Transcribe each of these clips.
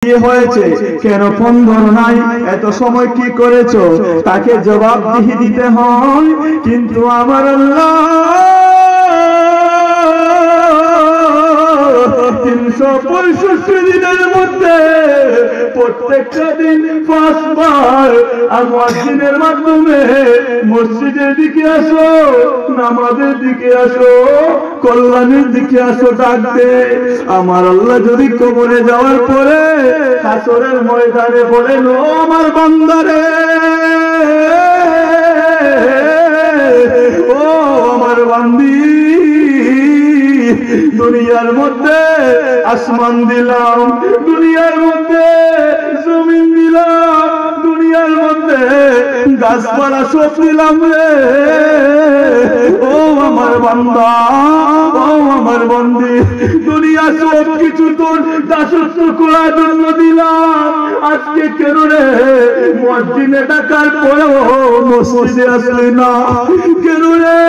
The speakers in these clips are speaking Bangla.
কি হয়েছে, কেন ফোন ধরো নাই, এত সময় কি করেছো, তাকে জবাবদিহি দিতে হয়। কিন্তু আমার আল্লাহ 365 দিনের মধ্যে প্রত্যেকটা দিন 5 বার মুয়াজ্জিনের মাধ্যমে মসজিদের দিকে আসো, নামাজের দিকে আসো, কল্যাণের দিকে আসো ডাক দে। আমার আল্লাহ যদি কবরে যাওয়ার পরে হাসরের ময়দানে বলেন, ও আমার বান্দারে, ও আমার বান্দি, দুনিয়ার মধ্যে আসমান দিলাম, দুনিয়ার মধ্যে জমিন দিলাম, দুনিয়ার মধ্যে গাছপালা সব দিলাম রে, ও আমার বান্দা, ও আমার বান্দি, দুনিয়া সব কিছু তোর দাসত্ব করার জন্য দিলাম, আজকে কেন রে মুয়াজ্জিনে ডাকার পরেও মসজিদে আসলি না, কেন রে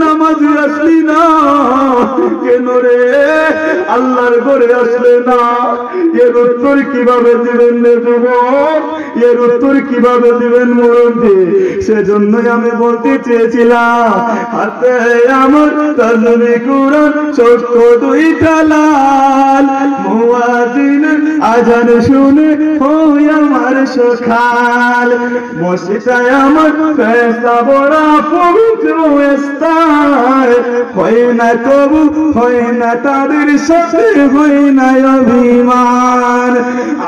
নামাজে আসলি না, কেন রে আল্লাহর ঘরে আসলে না? এর উত্তর কিভাবে দিবেন রে যুবক, এর উত্তর কিভাবে দিবেন মুরব্বি? সেজন্যই আমি বলতে চেয়েছিলাম, হাতে আমার তাজবি কুরআন চোখ দুইটা লাল, মুয়াজ্জিন আজান শুনে হই আমার সখাল, মসজিদে আমার ফেরেশতা বড় পবিত্র স্থান, হয় না কবু, হয় না তাদের সাথে, হয় না অভিমান,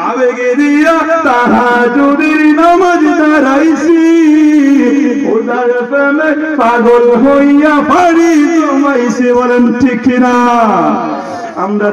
আবেগে দিয়া তাহাজ্জুদের নামাজ দাঁড়াইছি, খোদার প্রেমে পাগল হইয়া পারি জমাইছি। বলেন ঠিক কিনা? আমরা